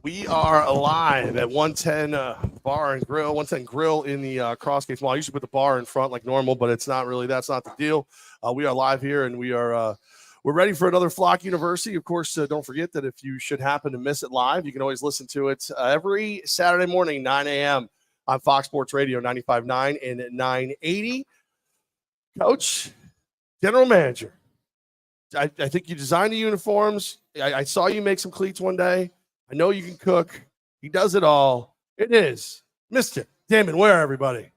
We are live at 110 Bar and Grill, 110 Grill in the Crossgates Mall. I usually put the bar in front like normal, but it's not really. That's not the deal. We are live here, and we're ready for another Flock University. Of course, don't forget that if you should happen to miss it live, you can always listen to it every Saturday morning, 9 a.m. on Fox Sports Radio, 95.9 and 980. Coach, General Manager, I think you designed the uniforms. I saw you make some cleats one day. I know you can cook. He does it all. It is Mr. Damon Ware, everybody.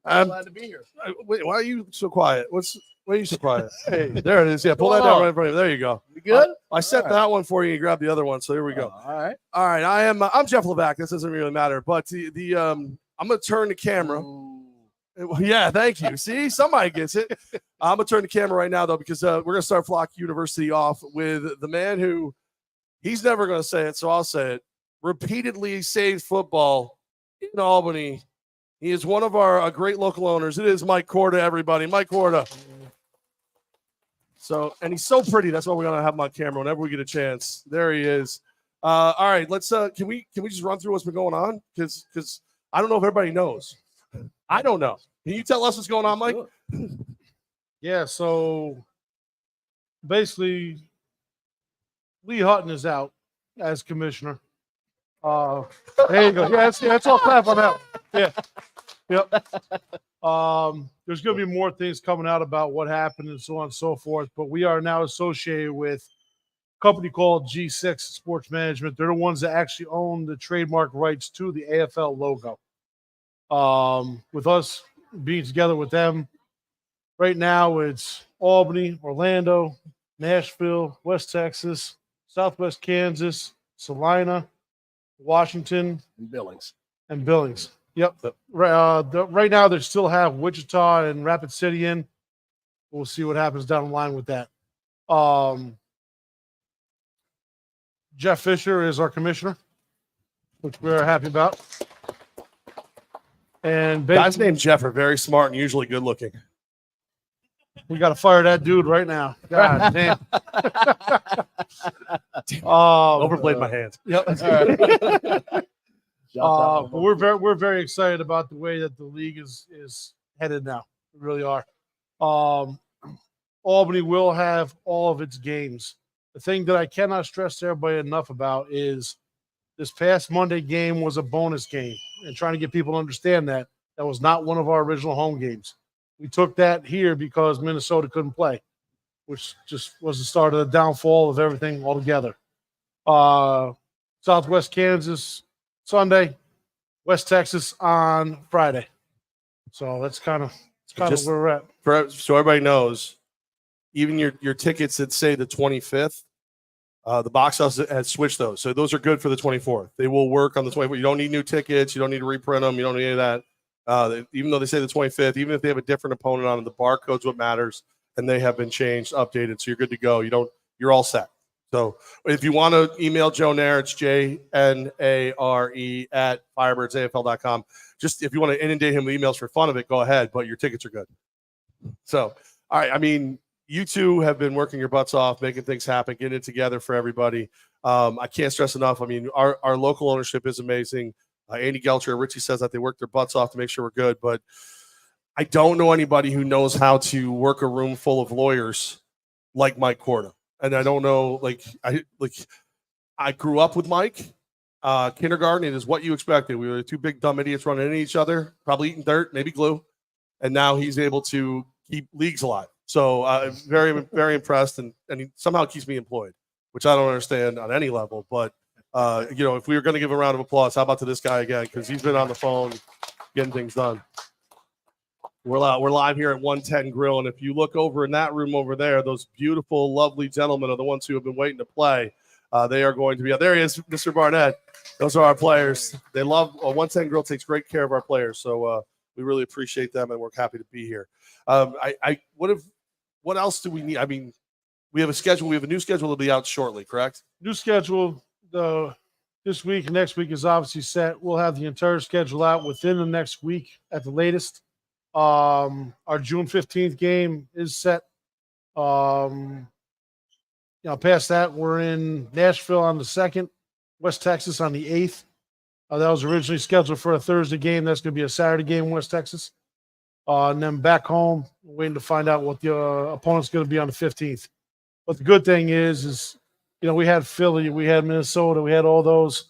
Glad to be here. Wait, why are you so quiet? Why are you so quiet? Hey, there it is. Yeah, pull that down right in front of you. There you go. You good? I set that one for you. You grab the other one. So here we go. All right. All right. I'm Jeff Levack. This doesn't really matter. But I'm gonna turn the camera. Ooh. Yeah, thank you. See, somebody gets it. I'm gonna turn the camera right now though, because we're gonna start Flock University off with the man who he's never gonna say it, so I'll say it. Repeatedly saved football in Albany. He is one of our great local owners. It is Mike Korda, everybody. Mike Korda. So, and he's so pretty. That's why we're gonna have him on camera whenever we get a chance. There he is. All right, let's. Can we just run through what's been going on? Because I don't know if everybody knows. I don't know. Can you tell us what's going on, Mike? Yeah, so basically, Lee Hutton is out as commissioner. There you go. Yeah, that's all clap on that. Yeah. Yep. There's going to be more things coming out about what happened and so on and so forth, but we are now associated with a company called G6 Sports Management. They're the ones that actually own the trademark rights to the AFL logo. With us being together with them right now, it's Albany, Orlando, Nashville, West Texas, Southwest Kansas, Salina, Washington, and Billings. Yep. Right now they still have Wichita and Rapid City in. We'll see what happens down the line with that. Jeff Fisher is our commissioner, which we're happy about. And guys named Jeff are very smart and usually good looking. We got to fire that dude right now. God damn. Overplayed my hands. Yep. But we're very excited about the way that the league is headed now. We really are. Albany will have all of its games. The thing that I cannot stress to everybody enough about is this past Monday game was a bonus game, and trying to get people to understand that was not one of our original home games. We took that here because Minnesota couldn't play, which just was the start of the downfall of everything altogether. Southwest Kansas Sunday, West Texas on Friday. So that's kind of where we're at. So everybody knows, even your tickets that say the 25th, the box office has switched those. So those are good for the 24th. They will work on the 24th. You don't need new tickets. You don't need to reprint them. You don't need any of that. Even though they say the 25th, even if they have a different opponent on it, the barcode's what matters, and they have been changed, updated, so you're good to go. You're all set. So if you want to email Joe Nair, it's JNARE@firebirdsafl.com. Just if you want to inundate him with emails for fun of it, go ahead, but your tickets are good. So, all right, I mean, you two have been working your butts off, making things happen, getting it together for everybody. I can't stress enough. I mean, our local ownership is amazing. Andy Gelcher, Richie says that they work their butts off to make sure we're good, but I don't know anybody who knows how to work a room full of lawyers like Mike Korda. And I don't know, I grew up with Mike. Kindergarten, it is what you expected. We were two big dumb idiots running into each other, probably eating dirt, maybe glue. And now he's able to keep leagues alive. So I'm very, very impressed, and he somehow keeps me employed, which I don't understand on any level, but if we were going to give a round of applause, how about to this guy again? Because he's been on the phone getting things done. We're live here at 110 Grill, and if you look over in that room over there, those beautiful, lovely gentlemen are the ones who have been waiting to play. They are going to be out. There he is, Mr. Barnett. Those are our players. They love 110 Grill takes great care of our players, so we really appreciate them, and we're happy to be here. What else do we need? I mean, we have a schedule. We have a new schedule that'll be out shortly, correct? New schedule. This week and next week is obviously set. We'll have the entire schedule out within the next week at the latest. Our June 15th game is set. Past that, we're in Nashville on the 2nd, West Texas on the 8th. That was originally scheduled for a Thursday game. That's going to be a Saturday game in West Texas. And then back home, waiting to find out what the opponent's going to be on the 15th. But the good thing is we had Philly, we had Minnesota, we had all those.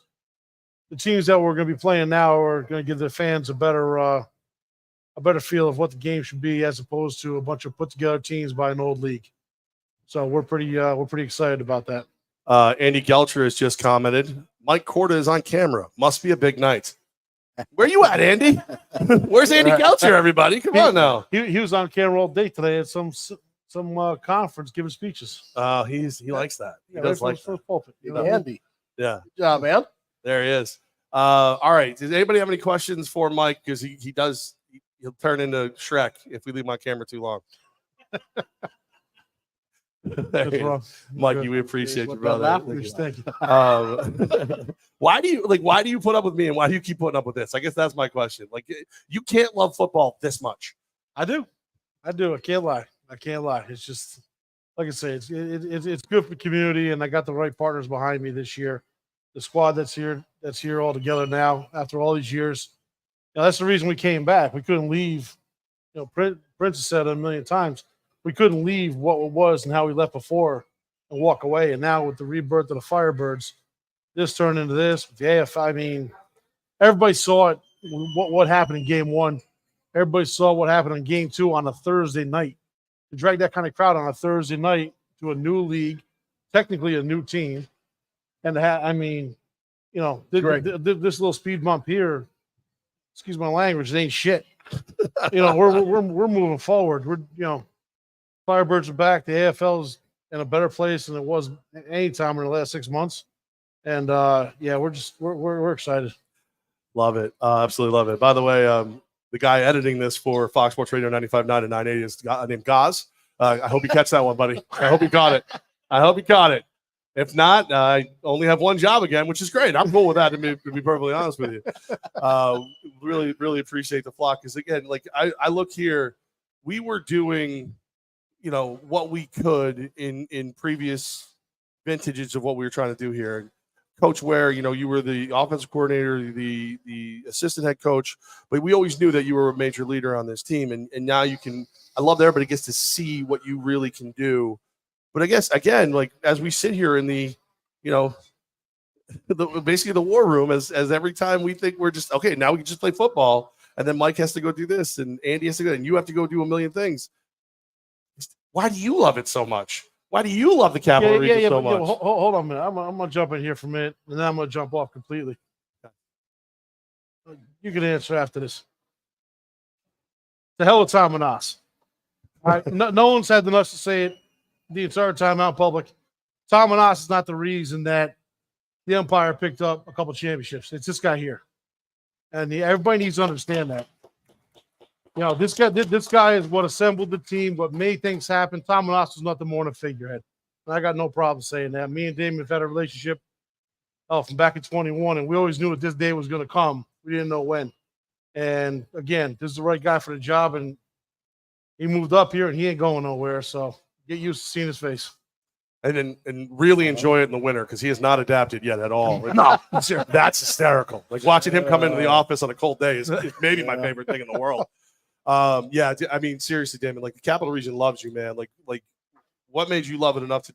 The teams that we're going to be playing now are going to give the fans a better feel of what the game should be, as opposed to a bunch of put together teams by an old league. So we're pretty excited about that. Andy Gelcher has just commented, Mike Korda is on camera. Must be a big night. Where you at, Andy? Where's Andy Gelcher, everybody? Come on now. He was on camera all day today at some conference giving speeches. He likes that. He does like that. Pulpit, Andy. Yeah. Good job, man. There he is. All right. Does anybody have any questions for Mike? Because he'll turn into Shrek if we leave my camera too long. Mikey, we appreciate you, brother. Thank you. Why do you put up with me, and why do you keep putting up with this? I guess that's my question. Like, you can't love football this much. I do. I can't lie. It's just, like I say, it's good for the community, and I got the right partners behind me this year. The squad that's here all together now after all these years. That's the reason we came back. We couldn't leave. Prince has said it a million times. We couldn't leave what it was and how we left before and walk away. And now with the rebirth of the Firebirds, this turned into this. With the AF, I mean, everybody saw it. What happened in Game 1? Everybody saw what happened in Game 2 on a Thursday night. To drag that kind of crowd on a Thursday night to a new league, technically a new team, and this little speed bump here. Excuse my language. It ain't shit. We're moving forward. Firebirds are back. The AFL's in a better place than it was any time in the last 6 months. And we're excited. Love it. Absolutely love it. By the way, the guy editing this for Fox Sports Radio 95.9 and 980 is named Gaz. I hope you catch that one, buddy. I hope you caught it. If not, I only have one job again, which is great. I'm cool with that, to be perfectly honest with you. Really, really appreciate the flock. Because, again, like I look here, we were doing – what we could in previous vintages of what we were trying to do here. Coach Ware, you were the offensive coordinator, the assistant head coach, but we always knew that you were a major leader on this team. And now I love that everybody gets to see what you really can do. But I guess, again, like as we sit here in the basically the war room, as every time we think we're just, okay, now we can just play football. And then Mike has to go do this and Andy has to go, and you have to go do a million things. Why do you love it so much? Why do you love the Capital Region so much? Hold on a minute. I'm going to jump in here for a minute, and then I'm going to jump off completely. You can answer after this. The hell with Tom and us. All right? No one's had the nuts to say it the entire time out in public. Tom and us is not the reason that the Empire picked up a couple championships. It's this guy here. And everybody needs to understand that. This guy is what assembled the team, what made things happen. Tom Manasseh was nothing more than a figurehead. And I got no problem saying that. Me and Damon have had a relationship from back in 21, and we always knew that this day was going to come. We didn't know when. And, again, this is the right guy for the job, and he moved up here, and he ain't going nowhere. So get used to seeing his face. And really enjoy it in the winter, because he has not adapted yet at all. No, that's hysterical. Like watching him come into the office on a cold day is maybe my favorite thing in the world. I mean, seriously, Damon, like the Capital Region loves you, man. Like what made you love it enough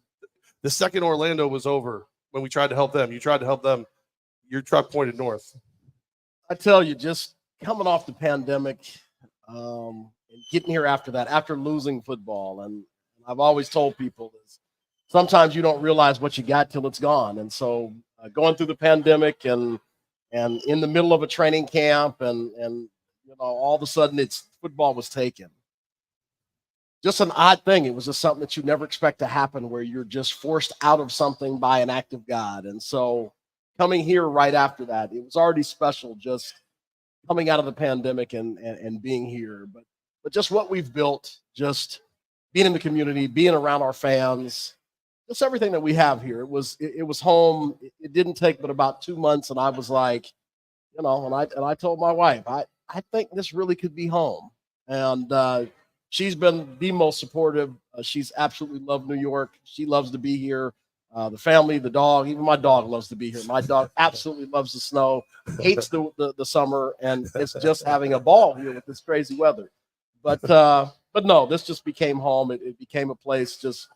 the second Orlando was over, when we tried to help them, you tried to help them, your truck pointed north. I tell you, just coming off the pandemic, and getting here after that, after losing football. And I've always told people this, sometimes you don't realize what you got till it's gone. And so going through the pandemic and in the middle of a training camp and all of a sudden football was taken. Just an odd thing. It was just something that you never expect to happen, where you're just forced out of something by an act of God. And so coming here right after that, it was already special just coming out of the pandemic and being here. But just what we've built, just being in the community, being around our fans, just everything that we have here. It was home. It didn't take but about 2 months, and I was like, and I told my wife, I think this really could be home. And she's been the most supportive. She's absolutely loved New York. She loves to be here. The family, the dog, even my dog loves to be here. My dog absolutely loves the snow, hates the summer, and it's just having a ball here with this crazy weather. But no, this just became home. It became a place just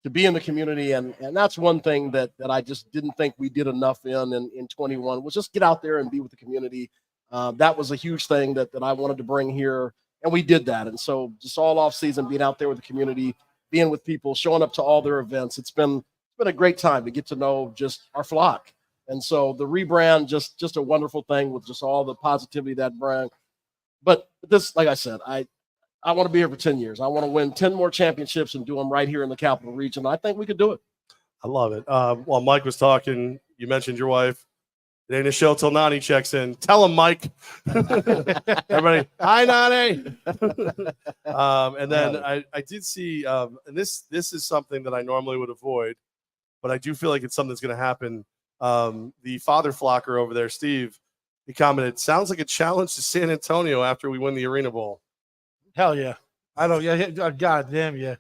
to be in the community, and that's one thing that I just didn't think we did enough in 21 was just get out there and be with the community. That was a huge thing that I wanted to bring here, and we did that. And so just all off season, being out there with the community, being with people, showing up to all their events, it's been a great time to get to know just our flock. And so the rebrand, just a wonderful thing with just all the positivity that brand. But this, like I said, I want to be here for 10 years. I want to win 10 more championships and do them right here in the Capital Region. I think we could do it. I love it. While Mike was talking, you mentioned your wife. It ain't a show till Nani checks in. Tell him, Mike. Everybody, hi, Nani. And then I did see, and this is something that I normally would avoid, but I do feel like it's something that's going to happen. The father flocker over there, Steve, he commented, sounds like a challenge to San Antonio after we win the Arena Bowl. Hell yeah. I don't, yeah, God damn, yeah.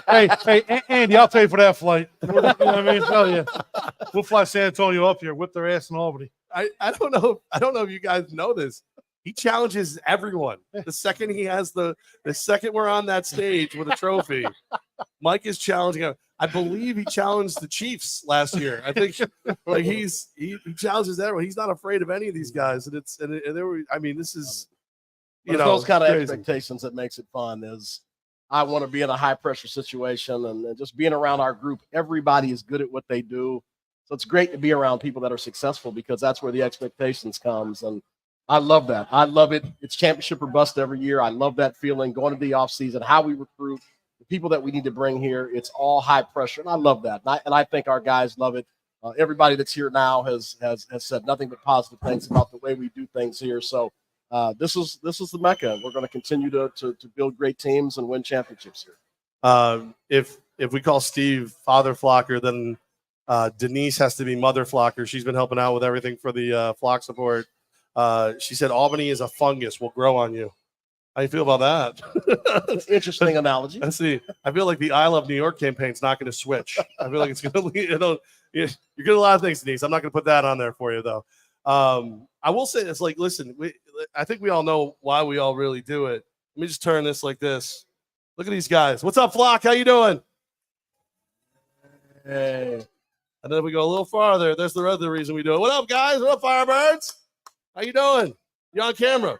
hey, Andy, I'll pay for that flight. You know what I mean? Hell yeah. We'll fly San Antonio up here, whip their ass in Albany. I don't know if you guys know this. He challenges everyone. The second he has the second we're on that stage with a trophy, Mike is challenging him. I believe he challenged the Chiefs last year. I think like he challenges everyone. He's not afraid of any of these guys. And this is those kind of crazy expectations that makes it fun. Is I want to be in a high pressure situation and just being around our group. Everybody is good at what they do. So it's great to be around people that are successful because that's where the expectations comes. And I love that. I love it. It's championship or bust every year. I love that feeling going into the off season, how we recruit, the people that we need to bring here. It's all high pressure. And I love that. And I think our guys love it. Everybody that's here now has said nothing but positive things about the way we do things here. So this is the Mecca. We're going to continue to build great teams and win championships here. If we call Steve Father Flocker, then Denise has to be Mother Flocker. She's been helping out with everything for the flock support. She said Albany is a fungus, will grow on you. How do you feel about that? Interesting analogy. I see. I feel like the I Love New York campaign's not going to switch. I feel like it's going to lead. You're getting a lot of things, Denise. I'm not going to put that on there for you, though. I will say this, like, listen, I think we all know why we all really do it. Let me just turn this like this. Look at these guys. What's up, Flock? How you doing? Hey. And then if we go a little farther, there's the other reason we do it. What up, guys? What up, Firebirds? How you doing? You're on camera.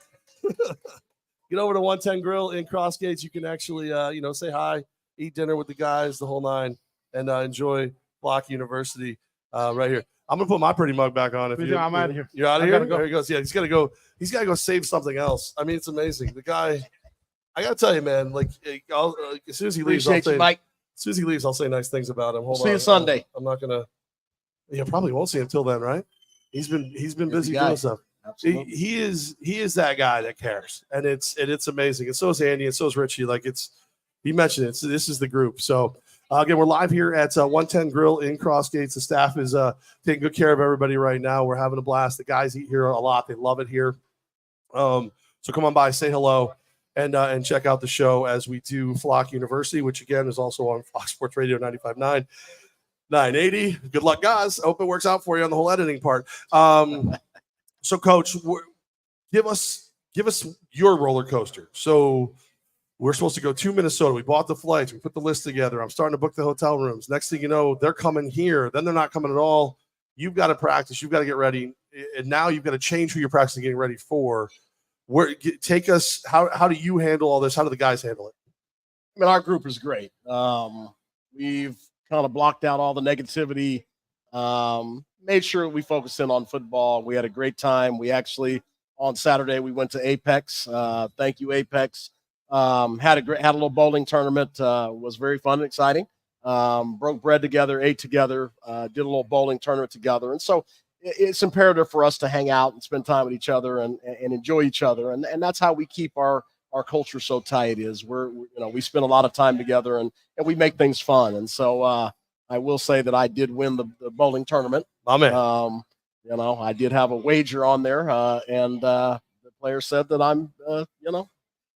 Get over to 110 Grill in Crossgates. You can actually, say hi, eat dinner with the guys, the whole nine, and enjoy Flock University right here. I'm gonna put my pretty mug back on. I'm out of here. You're out of here. There he goes. Yeah, he's got to go. He's got to go save something else. I mean, it's amazing. The guy. I gotta tell you, man. Like, as soon as he leaves, I'll say, Mike. As soon as he leaves, I'll say nice things about him. We'll see you Sunday. I'm not gonna. Yeah, probably won't see him till then, right? He's been busy doing stuff. Absolutely. He is that guy that cares, and it's amazing. And so is Andy, and so is Richie. Like he mentioned it. So this is the group. So again, we're live here at 110 Grill in Crossgates. The staff is taking good care of everybody right now. We're having a blast. The guys eat here a lot. They love it here. So come on by, say hello, and check out the show as we do Flock University, which again is also on Fox Sports Radio 95.9, 980. Good luck, guys. Hope it works out for you on the whole editing part. So, Coach, give us your roller coaster. So we're supposed to go to Minnesota. We bought the flights. We put the list together. I'm starting to book the hotel rooms. Next thing you know, they're coming here. Then they're not coming at all. You've got to practice. You've got to get ready. And now you've got to change who you're practicing getting ready for. Take us. How do you handle all this? How do the guys handle it? I mean, our group is great. We've kind of blocked out all the negativity. Made sure we focused in on football. We had a great time. We actually, on Saturday, we went to Apex. Thank you, Apex. Had a little bowling tournament. Was very fun and exciting. Broke bread together, ate together, did a little bowling tournament together. And so it's imperative for us to hang out and spend time with each other and enjoy each other. And that's how we keep our culture so tight is we spend a lot of time together and we make things fun. And so, I will say that I did win the bowling tournament. My man. I did have a wager on there, and the player said that I'm,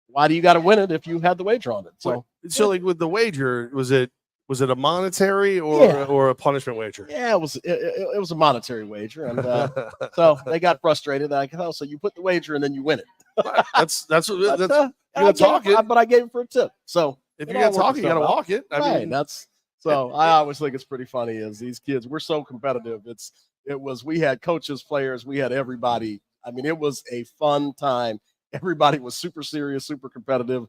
why do you got to win it if you had the wager on it? So like with the wager, was it a monetary or a punishment wager? Yeah, it was a monetary wager, and so they got frustrated. Like, oh, so you put the wager and then you win it. That's But, talking. but I gave it for a tip. So If you're gonna talk, you gotta walk it. I mean, I always think it's pretty funny is these kids, we're so competitive. We had coaches, players, we had everybody. I mean, it was a fun time. Everybody was super serious, super competitive.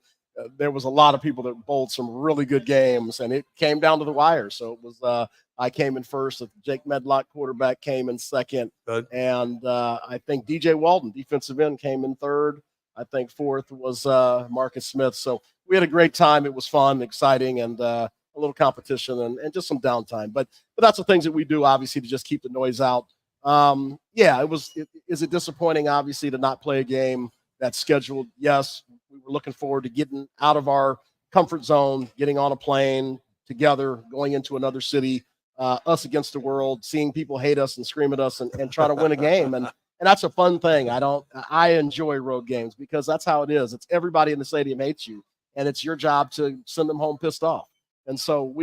There was a lot of people that bowled some really good games, and it came down to the wire. So it was I came in first. Jake Medlock, quarterback, came in second. Good. And I think DJ Walden, defensive end, came in third. I think fourth was Marcus Smith. So we had a great time. It was fun, exciting, and a little competition and just some downtime. But that's the things that we do, obviously, to just keep the noise out. Is it disappointing, obviously, to not play a game that's scheduled? Yes, we were looking forward to getting out of our comfort zone, getting on a plane together, going into another city, us against the world, seeing people hate us and scream at us and try to win a game. And that's a fun thing. I enjoy road games because that's how it is. It's everybody in the stadium hates you, and it's your job to send them home pissed off. And so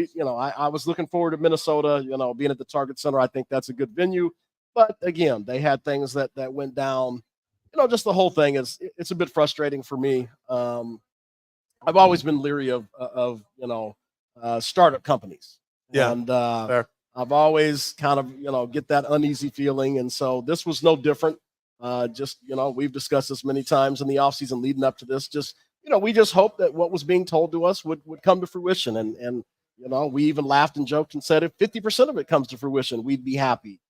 I was looking forward to Minnesota, being at the Target Center. I think that's a good venue. But again, they had things that went down. Just the whole thing it's a bit frustrating for me. I've always been leery of startup companies. Yeah. And I've always kind of, get that uneasy feeling. And so this was no different. We've discussed this many times in the offseason leading up to this. We just hope that what was being told to us would come to fruition. And we even laughed and joked and said, if 50% of it comes to fruition, we'd be happy.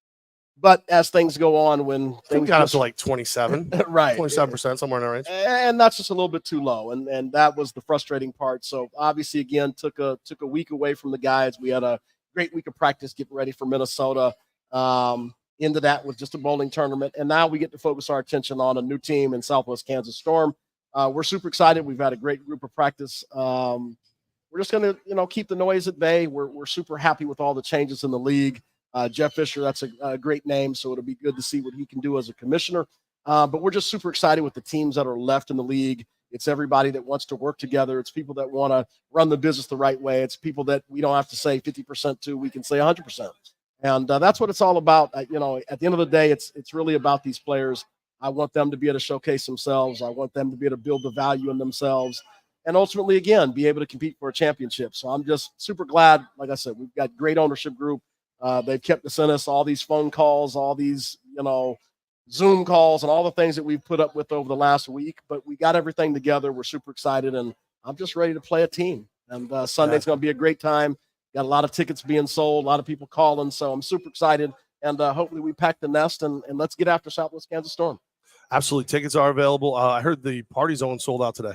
But as things go on, when things got up to like 27, right, 27%, somewhere in that range, and that's just a little bit too low, and that was the frustrating part. So obviously, again, took a week away from the guys. We had a great week of practice getting ready for Minnesota. Into that was just a bowling tournament, and now we get to focus our attention on a new team in Southwest Kansas Storm. We're super excited. We've had a great group of practice. We're just going to keep the noise at bay. We're super happy with all the changes in the league. Jeff Fisher, that's a great name, so it'll be good to see what he can do as a commissioner. But we're just super excited with the teams that are left in the league. It's everybody that wants to work together. It's people that want to run the business the right way. It's people that we don't have to say 50% to, we can say 100%. And that's what it's all about. At the end of the day, it's really about these players. I want them to be able to showcase themselves. I want them to be able to build the value in themselves. And ultimately, again, be able to compete for a championship. So I'm just super glad. Like I said, we've got great ownership group. They've kept us in us, all these phone calls, all these, Zoom calls and all the things that we've put up with over the last week. But we got everything together. We're super excited, and I'm just ready to play a team. And Sunday's going to be a great time. Got a lot of tickets being sold, a lot of people calling. So I'm super excited. And hopefully we pack the nest and let's get after Southwest Kansas Storm. Absolutely. Tickets are available. I heard the Party Zone sold out today.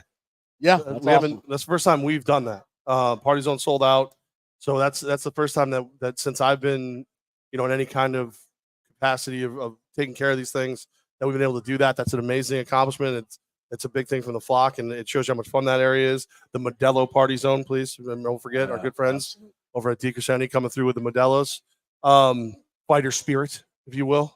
Yeah. That's the first time we've done that. Party Zone sold out. So that's the first time that since I've been, in any kind of capacity of taking care of these things that we've been able to do that. That's an amazing accomplishment. It's a big thing from the flock, and it shows you how much fun that area is. The Modelo Party Zone, please. And don't forget our good friends over at DeCrescenti coming through with the Modelos. Fighter spirit, if you will,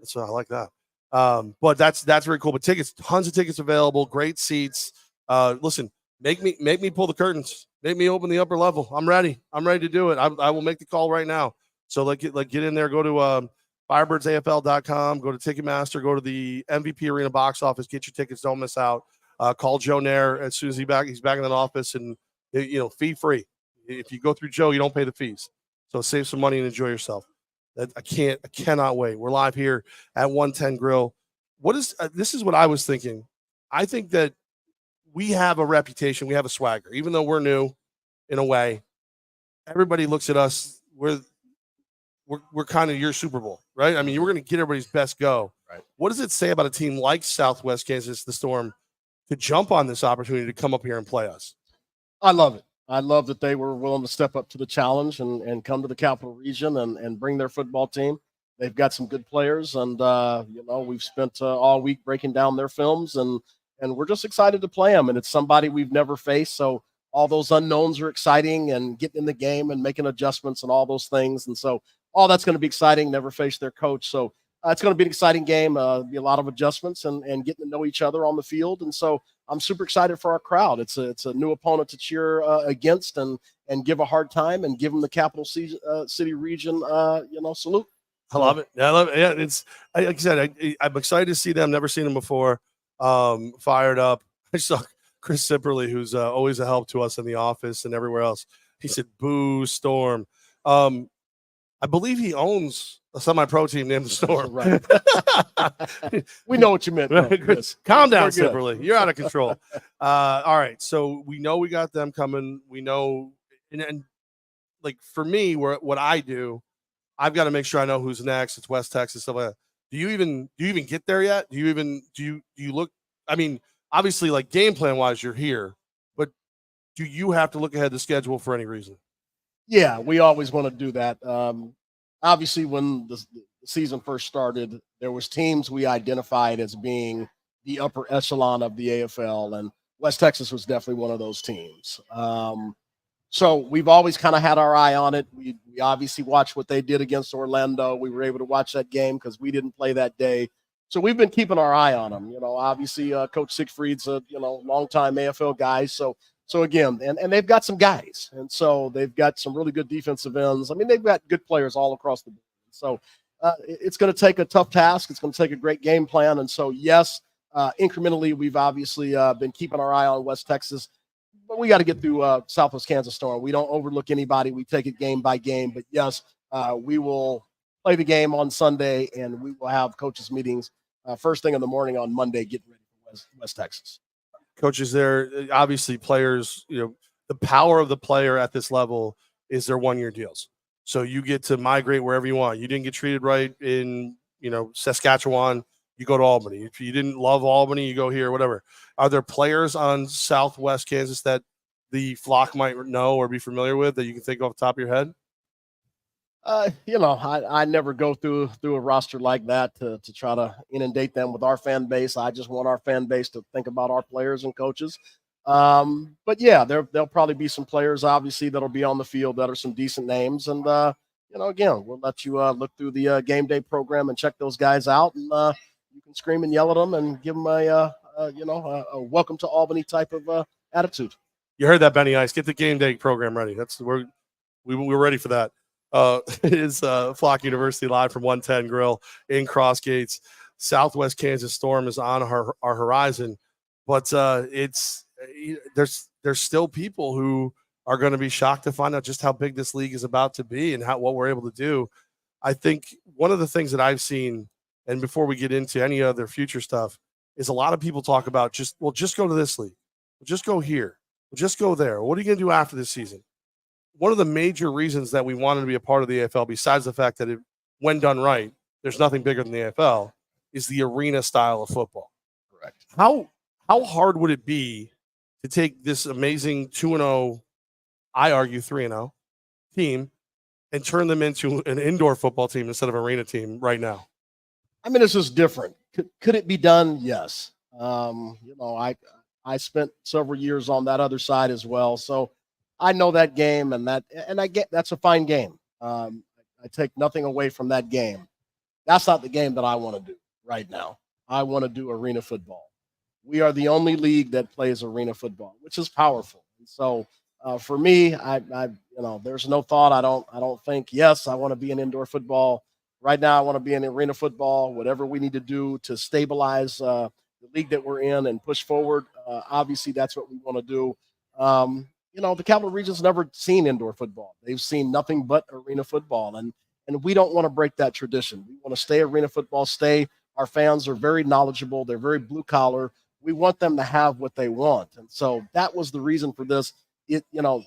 So I like that. But that's very cool. But tickets, tons of tickets available, great seats. Listen, make me pull the curtains. Make me open the upper level. I'm ready. I'm ready to do it. I will make the call right now. So get in there. Go to firebirdsafl.com. Go to Ticketmaster. Go to the MVP Arena box office. Get your tickets. Don't miss out. Call Joe Nair as soon as he's back in that office, and fee free. If you go through Joe, you don't pay the fees. So save some money and enjoy yourself. I cannot wait. We're live here at 110 Grill. This is what I was thinking. I think that we have a reputation. We have a swagger, even though we're new in a way. Everybody looks at us. We're kind of your Super Bowl, right? I mean, we're going to get everybody's best go. Right. What does it say about a team like Southwest Kansas, the Storm, to jump on this opportunity to come up here and play us? I love it. I love that they were willing to step up to the challenge and come to the Capital Region and bring their football team. They've got some good players, and we've spent all week breaking down their films, and we're just excited to play them. And it's somebody we've never faced, so all those unknowns are exciting, and getting in the game and making adjustments and all those things. And so all that's going to be exciting. Never faced their coach, so it's going to be an exciting game. Be a lot of adjustments and getting to know each other on the field. And so I'm super excited for our crowd. It's a new opponent to cheer against and give a hard time and give them the capital city region, salute. I love it. I love it. Yeah, it's like I said, I'm excited to see them. Never seen them before. Fired up. I saw Chris Sipperly, who's always a help to us in the office and everywhere else. He said, "Boo, Storm." I believe he owns a semi-pro team named the Storm. Right. We know what you meant. Chris. Calm down, Sipperly. You're out of control. All right. So we know we got them coming. We know, and like for me, what I do, I've got to make sure I know who's next. It's West Texas, stuff like that. Do you even get there yet? Do you look? I mean, obviously, like game plan wise, you're here, but do you have to look ahead the schedule for any reason? Yeah, we always want to do that. Obviously, when the season first started, there was teams we identified as being the upper echelon of the AFL, and West Texas was definitely one of those teams. So we've always kind of had our eye on it. We obviously watched what they did against Orlando. We were able to watch that game because we didn't play that day. So we've been keeping our eye on them. Obviously, Coach Siegfried's a longtime AFL guy. So again, and they've got some guys, and so they've got some really good defensive ends. I mean, they've got good players all across the board. So it's going to take a tough task. It's going to take a great game plan. And so, yes, incrementally, we've obviously been keeping our eye on West Texas. But we got to get through Southwest Kansas Storm. We don't overlook anybody. We take it game by game. But, yes, we will play the game on Sunday, and we will have coaches' meetings first thing in the morning on Monday getting ready for West Texas. Coaches there, obviously players, the power of the player at this level is their 1-year deals. So you get to migrate wherever you want. You didn't get treated right in, Saskatchewan, you go to Albany. If you didn't love Albany, you go here, whatever. Are there players on Southwest Kansas that the flock might know or be familiar with that you can think off the top of your head? I never go through a roster like that to try to inundate them with our fan base. I just want our fan base to think about our players and coaches. But yeah, there'll probably be some players, obviously, that'll be on the field that are some decent names. And, again, we'll let you look through the game day program and check those guys out. And you can scream and yell at them and give them a welcome to Albany type of attitude. You heard that, Benny Ice. Get the game day program ready. We're ready for that. It is Flock University live from 110 Grill in Crossgates. Southwest Kansas Storm is on our horizon, but there's still people who are going to be shocked to find out just how big this league is about to be and what we're able to do. I think one of the things that I've seen, and before we get into any other future stuff, is a lot of people talk about just go to this league, just go here, just go there. What are you going to do after this season? One of the major reasons that we wanted to be a part of the AFL, besides the fact that when done right, there's nothing bigger than the AFL, is the arena style of football. Correct. How hard would it be to take this amazing 2-0, I argue 3-0 team, and turn them into an indoor football team instead of an arena team right now? I mean, it's just different. Could it be done? Yes. I spent several years on that other side as well, so I know that game, and I get that's a fine game. I take nothing away from that game. That's not the game that I want to do right now. I want to do arena football. We are the only league that plays arena football, which is powerful. And so for me, there's no thought. I don't think, yes, I want to be in indoor football. Right now, I want to be in arena football. Whatever we need to do to stabilize the league that we're in and push forward, obviously that's what we want to do. The Capital Region's never seen indoor football. They've seen nothing but arena football, and we don't want to break that tradition. We want to stay arena football, our fans are very knowledgeable. They're very blue collar. We want them to have what they want. And so that was the reason for this.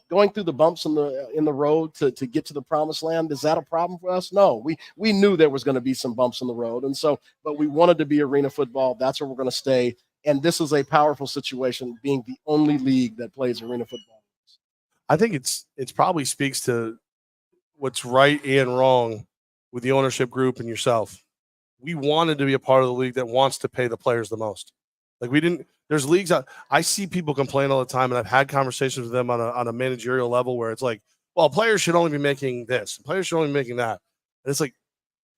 Going through the bumps in the road to get to the promised land, is that a problem for us? No, we knew there was going to be some bumps in the road. And so, but we wanted to be arena football. That's where we're going to stay. And this is a powerful situation, being the only league that plays arena football. I think it's probably speaks to what's right and wrong with the ownership group and yourself. We wanted to be a part of the league that wants to pay the players the most. Like there's leagues I see people complain all the time, and I've had conversations with them on a managerial level where it's like, well, players should only be making this, players should only be making that. And it's like,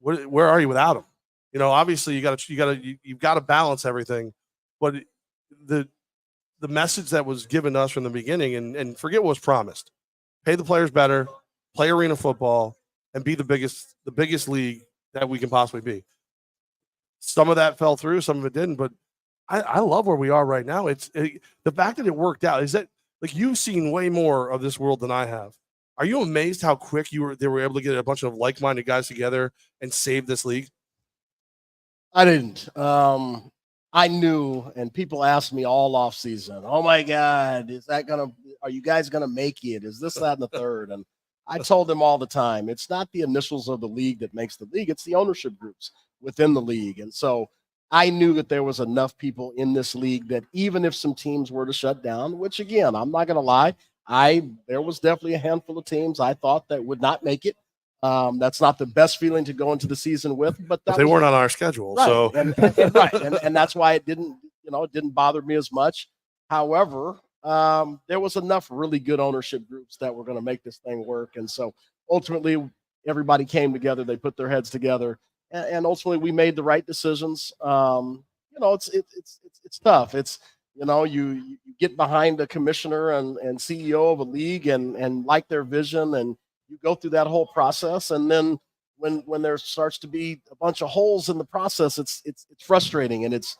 where are you without them? Obviously you've got to balance everything, but the message that was given to us from the beginning, and forget what was promised: pay the players better, play arena football, and be the biggest league that we can possibly be. Some of that fell through, some of it didn't, but I love where we are right now. The fact that it worked out is that, like, you've seen way more of this world than I have. Are you amazed how quick they were able to get a bunch of like-minded guys together and save this league? I didn't. I knew, and people asked me all off season, "Oh my God, are you guys gonna make it? Is this, that, and the third?" And I told them all the time, it's not the initials of the league that makes the league; it's the ownership groups within the league. And so I knew that there was enough people in this league that even if some teams were to shut down, which again, I'm not gonna lie, there was definitely a handful of teams I thought that would not make it. That's not the best feeling to go into the season with, but they weren't on our schedule, right. so Right, and that's why it didn't bother me as much. However, there was enough really good ownership groups that were going to make this thing work, and so ultimately everybody came together. They put their heads together, and ultimately we made the right decisions. It's tough. It's you get behind a commissioner and CEO of a league and like their vision, and you go through that whole process, and then when there starts to be a bunch of holes in the process, it's frustrating, and it's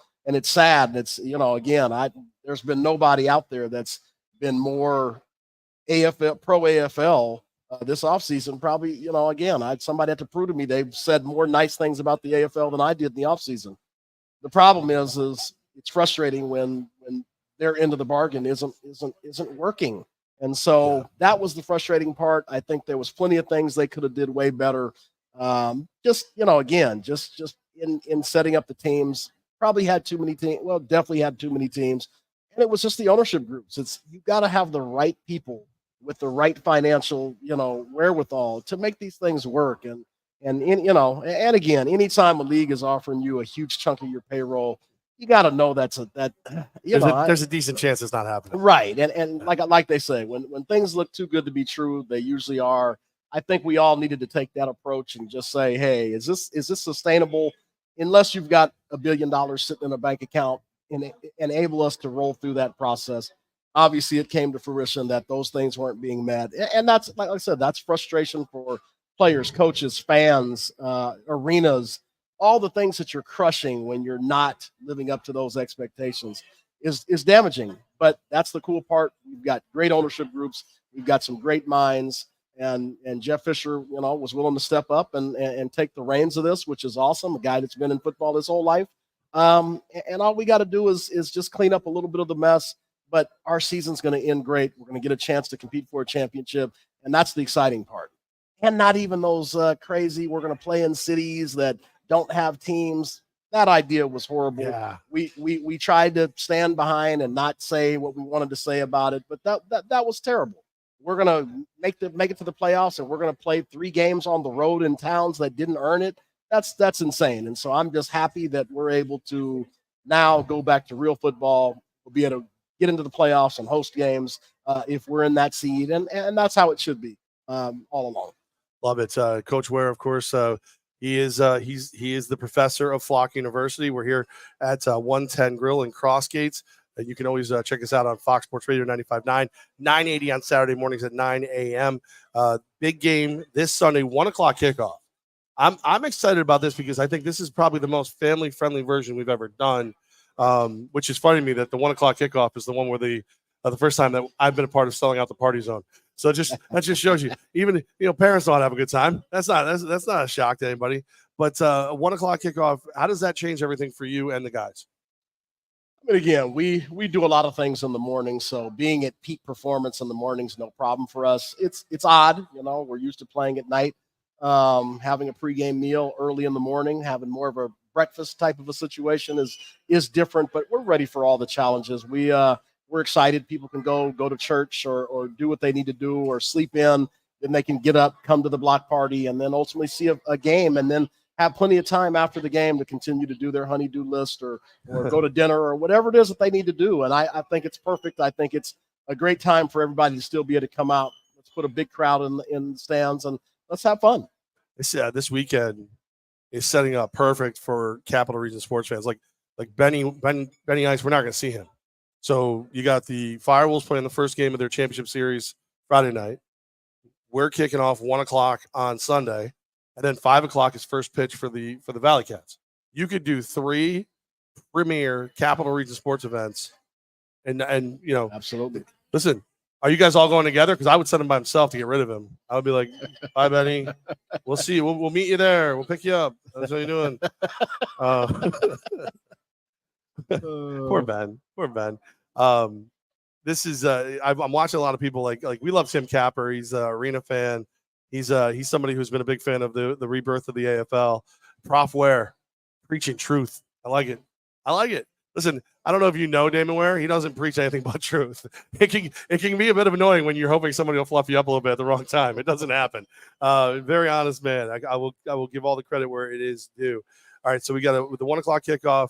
sad. And it's again, there's been nobody out there that's been more pro AFL this offseason. Probably, again, somebody had to prove to me they've said more nice things about the AFL than I did in the offseason. The problem is it's frustrating when their end of the bargain isn't working. And so that was the frustrating part. I think there was plenty of things they could have did way better. Just in setting up the teams, probably had too many teams. Well, definitely had too many teams. And it was just the ownership groups. You've got to have the right people with the right financial, wherewithal to make these things work. And again, anytime a league is offering you a huge chunk of your payroll, you got to know there's a decent chance it's not happening. Right. And like they say, when things look too good to be true, they usually are. I think we all needed to take that approach and just say, hey, is this sustainable? Unless you've got $1 billion sitting in a bank account and enable us to roll through that process. Obviously, it came to fruition that those things weren't being met. And that's, like I said, that's frustration for players, coaches, fans, arenas. All the things that you're crushing when you're not living up to those expectations is damaging. But that's the cool part. We've got great ownership groups. We've got some great minds. And Jeff Fisher, was willing to step up and take the reins of this, which is awesome. A guy that's been in football his whole life. And all we got to do is just clean up a little bit of the mess. But our season's going to end great. We're going to get a chance to compete for a championship. And that's the exciting part. And not even those crazy, we're going to play in cities that don't have teams. That idea was horrible. Yeah. We tried to stand behind and not say what we wanted to say about it, but that was terrible. We're gonna make it to the playoffs, and we're gonna play 3 games on the road in towns that didn't earn it. That's insane. And so I'm just happy that we're able to now go back to real football. We'll be able to get into the playoffs and host games if we're in that seed, and that's how it should be all along. Love it. Coach Ware, of course, he is the professor of Flock University. We're here at 110 Grill in Crossgates. You can always check us out on Fox Sports Radio 95.9, 980 on Saturday mornings at 9 a.m. Big game this Sunday, 1 o'clock kickoff. I'm excited about this because I think this is probably the most family-friendly version we've ever done, which is funny to me that the 1 o'clock kickoff is the one where the first time that I've been a part of selling out the party zone. So that just shows you, even parents don't have a good time. That's not a shock to anybody. But 1 o'clock kickoff, how does that change everything for you and the guys? I mean, again, we do a lot of things in the morning, so being at peak performance in the morning is no problem for us. It's odd, we're used to playing at night, having a pregame meal early in the morning, having more of a breakfast type of a situation is different, but we're ready for all the challenges. We're excited. People can go to church or do what they need to do or sleep in. Then they can get up, come to the block party, and then ultimately see a game, and then have plenty of time after the game to continue to do their honey-do list or go to dinner or whatever it is that they need to do. And I think it's perfect. I think it's a great time for everybody to still be able to come out. Let's put a big crowd in the stands and let's have fun. This weekend, is setting up perfect for Capital Region sports fans. Like Benny Ice, we're not going to see him. So you got the Firewolves playing the first game of their championship series Friday night. We're kicking off 1:00 on Sunday, and then 5:00 is first pitch for the Valley Cats. You could do 3 premier Capital Region sports events, and Absolutely. Listen, are you guys all going together? Because I would send him by himself to get rid of him. I would be like, "Bye, Benny. We'll see you. We'll meet you there. We'll pick you up. That's what you're doing." Poor Ben. This is I'm watching a lot of people like we love Tim Capper. He's an arena fan. He's somebody who's been a big fan of the rebirth of the AFL. Prof Ware, preaching truth. I like it. Listen, I don't know if you know Damon Ware. He doesn't preach anything but truth. It can be a bit of annoying when you're hoping somebody will fluff you up a little bit at the wrong time. It doesn't happen. Very honest man. I will give all the credit where it is due. All right, so we got with the 1:00 kickoff.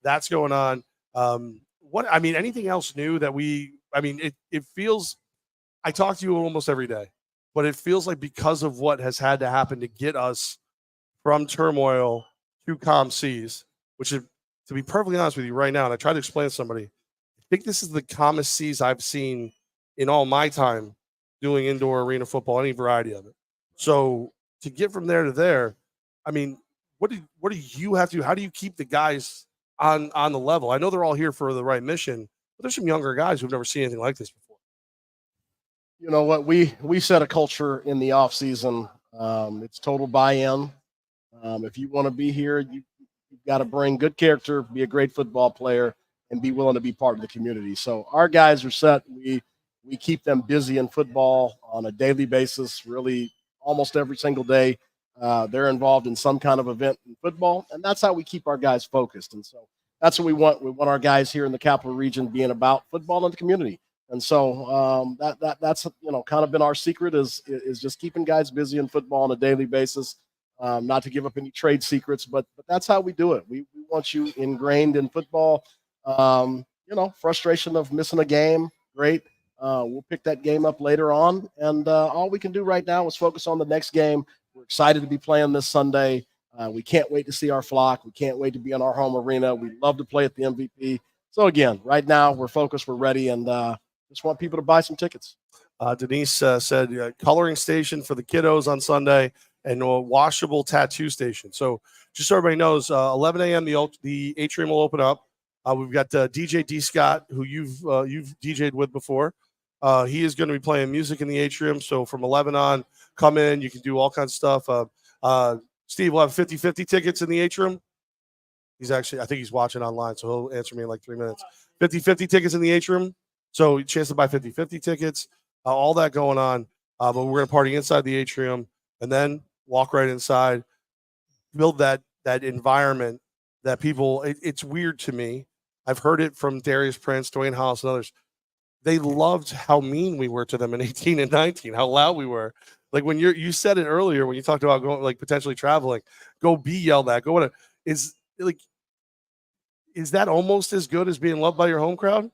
That's going on. Anything else new that it feels, I talk to you almost every day, but it feels like because of what has had to happen to get us from turmoil to calm seas, which is, to be perfectly honest with you right now, and I tried to explain to somebody, I think this is the calmest seas I've seen in all my time doing indoor arena football, any variety of it. So to get from there to there, what do you have to do? How do you keep the guys on the level? I know they're all here for the right mission, but there's some younger guys who've never seen anything like this before. You know what? We set a culture in the off season. It's total buy-in. If you want to be here, you've got to bring good character, be a great football player, and be willing to be part of the community. So our guys are set. We keep them busy in football on a daily basis, really almost every single day. They're involved in some kind of event in football, and that's how we keep our guys focused. And so that's what we want. We want our guys here in the Capital Region being about football in the community. And so that's kind of been our secret is just keeping guys busy in football on a daily basis. Not to give up any trade secrets, but that's how we do it. We want you ingrained in football. Frustration of missing a game, great. We'll pick that game up later on, and all we can do right now is focus on the next game. We're excited to be playing this Sunday. We can't wait to see our flock. We can't wait to be in our home arena. We love to play at the MVP. So again, right now we're focused, we're ready, and just want people to buy some tickets. Denise said coloring station for the kiddos on Sunday and a washable tattoo station. So just so everybody knows, 11 a.m. the atrium will open up. We've got DJ D. Scott, who you've DJ'd with before. He is going to be playing music in the atrium. So from 11 on, come in. You can do all kinds of stuff. Steve will have 50-50 tickets in the atrium. I think he's watching online, so he'll answer me in like 3 minutes. 50-50 tickets in the atrium. So chance to buy 50-50 tickets, all that going on. But we're going to party inside the atrium and then walk right inside, build that environment that people, it's weird to me. I've heard it from Darius Prince, Dwayne Hollis, and others. They loved how mean we were to them in 18 and 19, how loud we were. Like when you said it earlier, when you talked about going, like potentially traveling, go be yelled at, go whatever. Is that almost as good as being loved by your home crowd?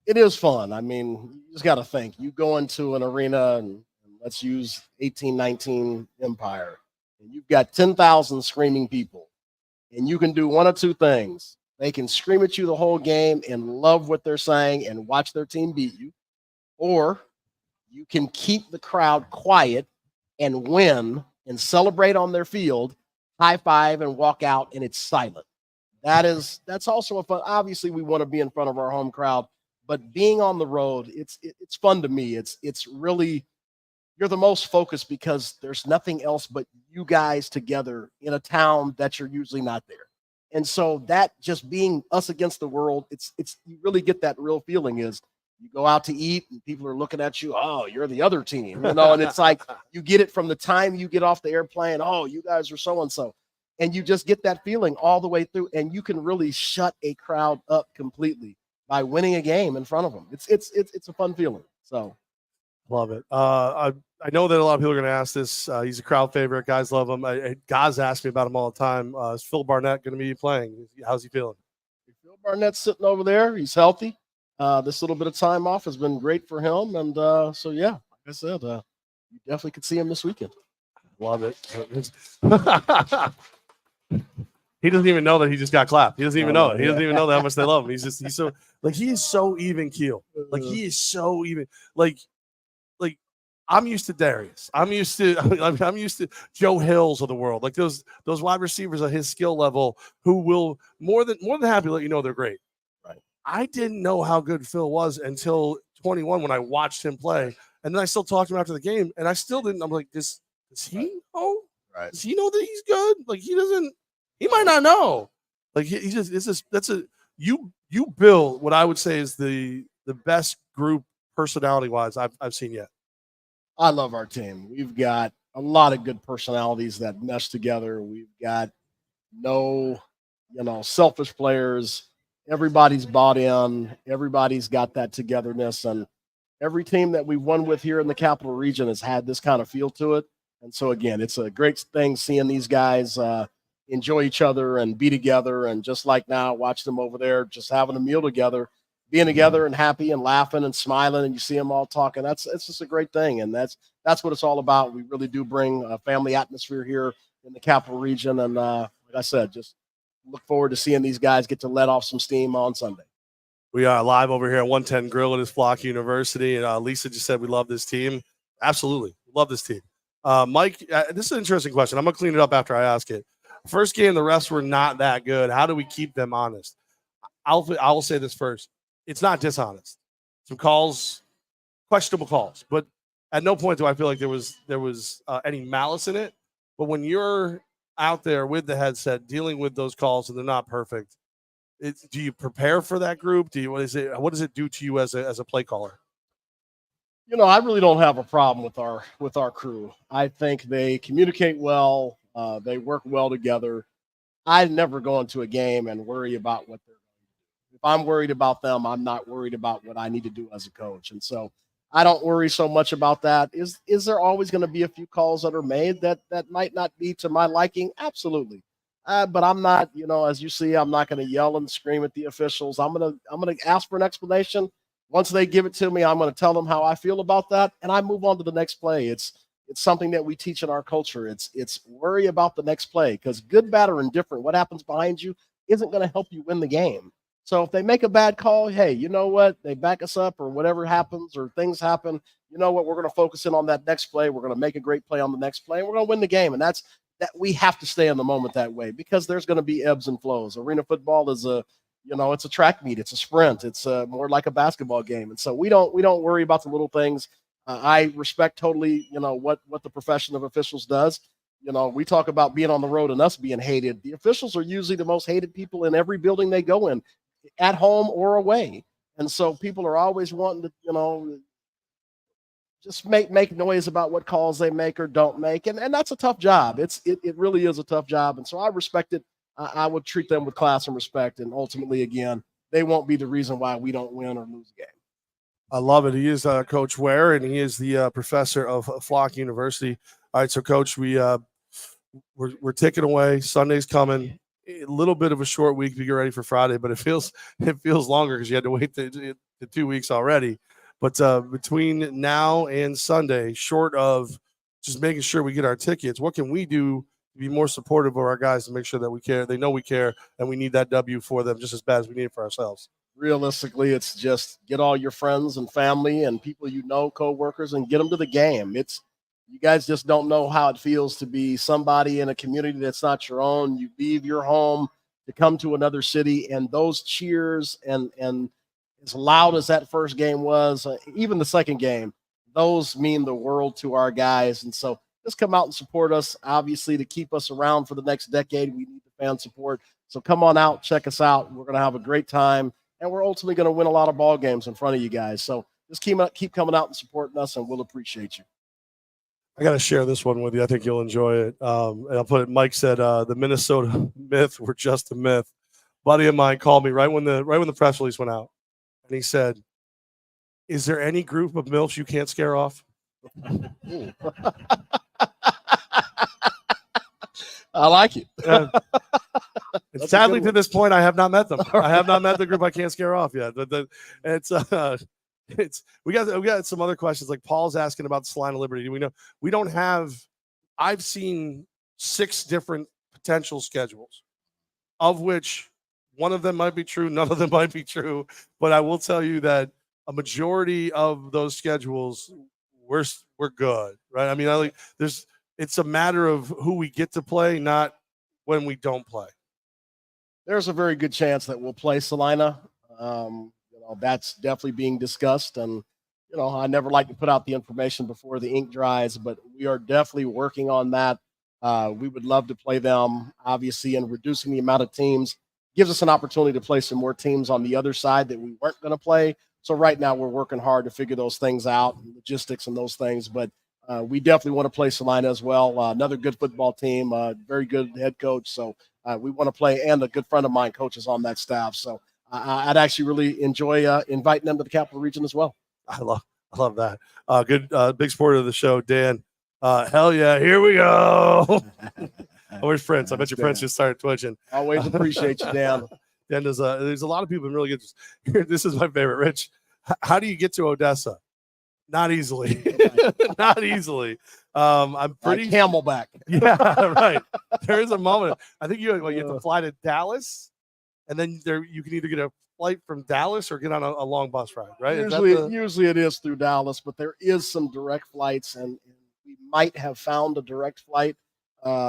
It is fun. You just got to think. You go into an arena and let's use 1819 Empire, and you've got 10,000 screaming people, and you can do one of two things. They can scream at you the whole game and love what they're saying and watch their team beat you, or you can keep the crowd quiet and win and celebrate on their field, high five and walk out, and it's silent. That's also a fun. Obviously, we want to be in front of our home crowd, but being on the road, it's fun to me. It's really, you're the most focused because there's nothing else but you guys together in a town that you're usually not there. And so that just being us against the world, it's you really get that real feeling is you go out to eat and people are looking at you, oh, you're the other team, and it's like you get it from the time you get off the airplane, oh, you guys are so-and-so. And you just get that feeling all the way through, and you can really shut a crowd up completely by winning a game in front of them. It's a fun feeling. So love it. I know that a lot of people are going to ask this. He's a crowd favorite. Guys love him. Guys ask me about him all the time. Is Phil Barnett going to be playing? How's he feeling? Phil Barnett's sitting over there. He's healthy. This little bit of time off has been great for him. And so, yeah, like I said, you definitely could see him this weekend. Love it. he doesn't even know that he just got clapped. He doesn't even know it. He Yeah. doesn't even know how much they love him. He's so like he is so even keel. Like he is so even. Like I'm used to Darius. I'm used to Joe Hills of the world. Like those wide receivers at his skill level who will more than happy to let you know they're great. Right. I didn't know how good Phil was until 21 when I watched him play, and then I still talked to him after the game, and I still didn't. I'm like, does he know? Right. Does he know that he's good? Like he doesn't. He might not know. Like he just it's just that's a you build what I would say is the best group personality wise I've seen yet. I love our team. We've got a lot of good personalities that mesh together. We've got no, selfish players. Everybody's bought in. Everybody's got that togetherness. And every team that we've won with here in the Capital Region has had this kind of feel to it. And so, again, it's a great thing seeing these guys enjoy each other and be together. And just like now, watch them over there just having a meal together, being together and happy and laughing and smiling, and you see them all talking. It's just a great thing, and that's what it's all about. We really do bring a family atmosphere here in the Capital Region, and like I said, just look forward to seeing these guys get to let off some steam on Sunday. We are live over here at 110 Grill at Flock University, and Lisa just said we love this team. Absolutely, love this team. Mike, this is an interesting question. I'm gonna clean it up after I ask it. First game, the refs were not that good. How do we I will say this first. It's not dishonest. Some calls, questionable calls, but at no point do I feel like there was any malice in it. But when you're out there with the headset dealing with those calls and they're not perfect, do you prepare for that group? What does it do to you as a play caller? I really don't have a problem with our crew. I think they communicate well. They work well together. I never go into a game and worry about what they're. If I'm worried about them, I'm not worried about what I need to do as a coach. And so I don't worry so much about that. Is there always going to be a few calls that are made that might not be to my liking? Absolutely. But I'm not, as you see, I'm not going to yell and scream at the officials. I'm going to ask for an explanation. Once they give it to me, I'm going to tell them how I feel about that, and I move on to the next play. It's something that we teach in our culture. It's worry about the next play, because good, bad, or indifferent, what happens behind you isn't going to help you win the game. So if they make a bad call, hey, you know what? They back us up or whatever happens or things happen. You know what? We're going to focus in on that next play. We're going to make a great play on the next play, and we're going to win the game. And that we have to stay in the moment that way, because there's going to be ebbs and flows. Arena football is it's a track meet. It's a sprint. It's more like a basketball game. And so we don't worry about the little things. I respect totally, what the profession of officials does. We talk about being on the road and us being hated. The officials are usually the most hated people in every building they go in, at home or away. And so people are always wanting to, just make noise about what calls they make or don't make. And that's a tough job. It really is a tough job. And so I respect it. I would treat them with class and respect. And ultimately, again, they won't be the reason why we don't win or lose a game. I love it. He is Coach Ware, and he is the professor of Flock University. All right, so Coach, we're ticking away. Sunday's coming. A little bit of a short week to get ready for Friday, but it feels longer because you had to wait the 2 weeks already. But between now and Sunday, short of just making sure we get our tickets, what can we do to be more supportive of our guys to make sure that we care? They know we care, and we need that W for them just as bad as we need it for ourselves. Realistically, it's just get all your friends and family and people co-workers, and get them to the game. You guys just don't know how it feels to be somebody in a community that's not your own. You leave your home to come to another city, and those cheers and as loud as that first game was, even the second game, those mean the world to our guys. And so just come out and support us. Obviously, to keep us around for the next decade, we need the fan support. So come on out, check us out. We're going to have a great time, and we're ultimately going to win a lot of ball games in front of you guys. So just keep coming out and supporting us, and we'll appreciate you. I got to share this one with you. I think you'll enjoy it. And I'll put it. Mike said the Minnesota myth were just a myth. Buddy of mine called me right when the press release went out, and he said, "Is there any group of MILFs you can't scare off?" I like it. And sadly, to this point, I have not met them. I have not met the group I can't scare off yet. But we got some other questions. Like Paul's asking about the Salina Liberty. Do we know? We don't have. I've seen 6 different potential schedules. of which one of them might be true, none of them might be true. But I will tell you that a majority of those schedules, we're good, right? I mean, it's a matter of who we get to play, not when we don't play. There's a very good chance that we'll play Salina. That's definitely being discussed. And, I never like to put out the information before the ink dries, but we are definitely working on that. We would love to play them, obviously, and reducing the amount of teams gives us an opportunity to play some more teams on the other side that we weren't going to play. So right now we're working hard to figure those things out, logistics and those things. But we definitely want to play Salina as well. Another good football team, very good head coach. So we want to play, and a good friend of mine coaches on that staff. So I'd actually really enjoy inviting them to the Capital Region as well. I love that. Good, big supporter of the show, Dan. Hell yeah, here we go. Where's Prince? I bet your Prince just started twitching. Always appreciate you, Dan. Dan there's a lot of people been really good. This is my favorite. Rich, how do you get to Odessa? Not easily. Not easily. I'm pretty Camelback. Yeah, right. There is a moment. I think you have to fly to Dallas, and then you can either get a flight from Dallas or get on a long bus ride, right? Usually it is through Dallas, but there is some direct flights, and we might have found a direct flight.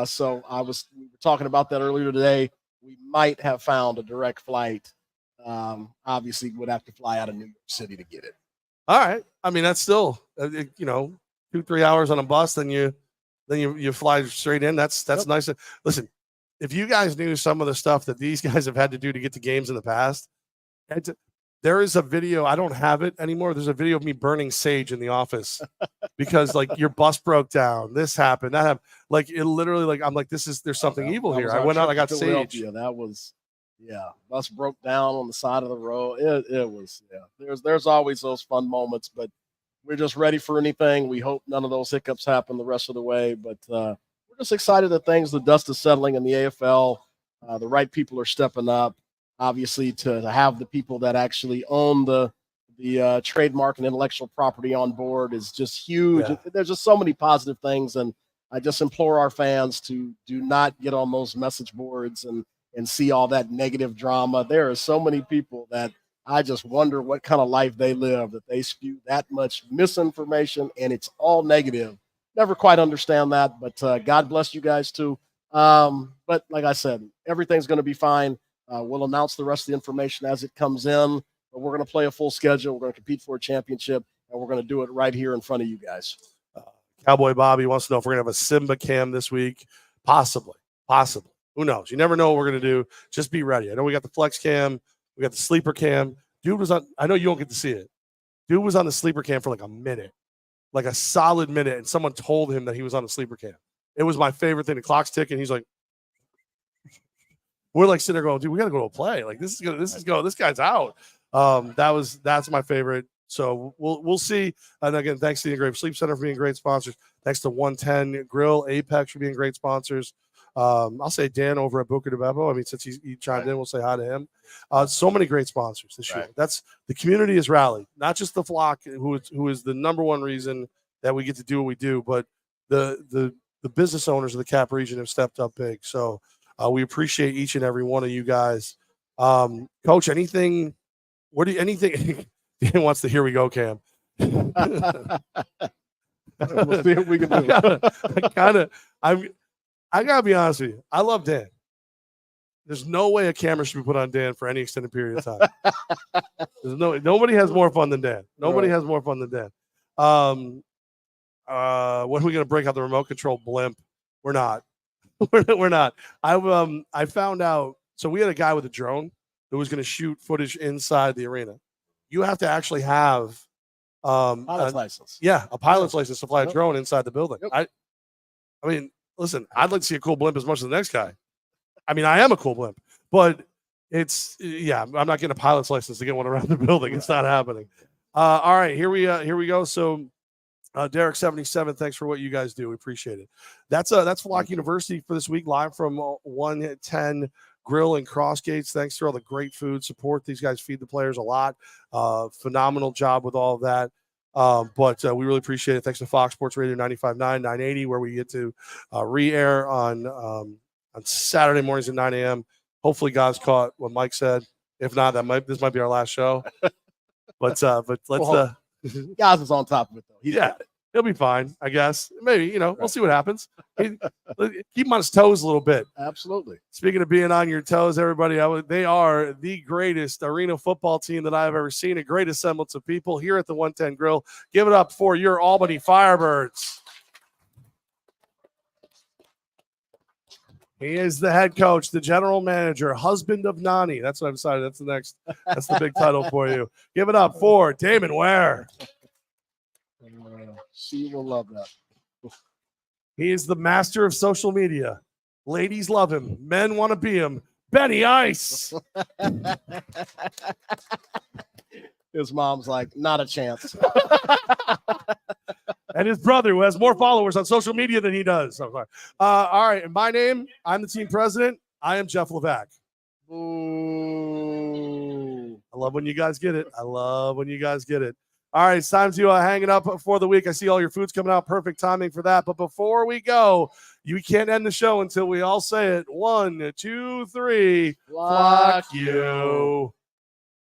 So we were talking about that earlier today. We might have found a direct flight. Obviously, would have to fly out of New York City to get it. All right. I mean, that's still 2-3 hours on a bus. Then you fly straight in. That's nice. Listen, if you guys knew some of the stuff that these guys have had to do to get to games in the past, there is a video. I don't have it anymore. There's a video of me burning sage in the office because your bus broke down. This happened. That happened. It literally, I'm like, there's something evil here. I went out. I got sage. That was. Yeah, bus broke down on the side of the road. It was, There's always those fun moments, but we're just ready for anything. We hope none of those hiccups happen the rest of the way. But we're just excited that the dust is settling in the AFL. The right people are stepping up. Obviously, to have the people that actually own the trademark and intellectual property on board is just huge. Yeah. There's just so many positive things, and I just implore our fans to do not get on those message boards and see all that negative drama. There are so many people that I just wonder what kind of life they live, that they spew that much misinformation, and it's all negative. Never quite understand that, but God bless you guys too. But like I said, everything's going to be fine. We'll announce the rest of the information as it comes in, but we're going to play a full schedule. We're going to compete for a championship, and we're going to do it right here in front of you guys. Cowboy Bobby wants to know if we're going to have a Simba cam this week. Possibly. Who knows? You never know what we're going to do. Just be ready. I know we got the flex cam. We got the sleeper cam. Dude was on. I know you don't get to see it. Dude was on the sleeper cam for a minute, a solid minute, and someone told him that he was on the sleeper cam. It was my favorite thing. The clock's ticking. He's like, we're sitting there going, dude, we got to go to a play. This guy's out. That's my favorite. So we'll see. And again, thanks to the Engraved Sleep Center for being great sponsors. Thanks to 110 Grill, Apex for being great sponsors. I'll say Dan over at Boca de Bebo. I mean, since he chimed in, we'll say hi to him. So many great sponsors this year. That's the community has rallied, not just the flock, who is the number one reason that we get to do what we do, but the business owners of the Cap region have stepped up big. So we appreciate each and every one of you guys. Coach, anything? Anything? Dan wants to. Here we go, Cam. We'll see what we can do. I gotta be honest with you. I love Dan. There's no way a camera should be put on Dan for any extended period of time. Nobody has more fun than Dan. Nobody has more fun than Dan. When are we gonna break out the remote control blimp? We're not. We're not. I found out. So we had a guy with a drone who was gonna shoot footage inside the arena. You have to actually have pilot's license. Yeah, a pilot's license to fly a drone inside the building. Yep. I mean, listen, I'd like to see a cool blimp as much as the next guy. I mean, I am a cool blimp, but I'm not getting a pilot's license to get one around the building. It's not happening. All right, here we go. So Derek 77, thanks for what you guys do. We appreciate it. That's Flock University for this week, live from 110 Grill and Crossgates. Thanks for all the great food support. These guys feed the players a lot. Phenomenal job with all of that. But we really appreciate it. Thanks to Fox Sports Radio 95.9, 980, where we get to re-air on Saturday mornings at 9 a.m. Hopefully, guys caught what Mike said. If not, this might be our last show. But let's Guys is on top of it though. yeah, he'll be fine, I guess. Maybe, we'll see what happens. Keep him on his toes a little bit. Absolutely. Speaking of being on your toes, everybody, they are the greatest arena football team that I've ever seen. A great semblance of people here at the 110 Grill. Give it up for your Albany Firebirds. He is the head coach, the general manager, husband of Nani. That's what I've decided. That's the big title for you. Give it up for Damon Ware. She will love that. He is the master of social media. Ladies love him. Men want to be him. Benny Ice. His mom's like, not a chance. And his brother, who has more followers on social media than he does. Oh, sorry. All right. And my name, I'm the team president. I am Jeff Levack. Ooh. I love when you guys get it. All right. It's time to hang it up for the week. I see all your food's coming out. Perfect timing for that. But before we go, you can't end the show until we all say it. 1, 2, 3. Fuck you.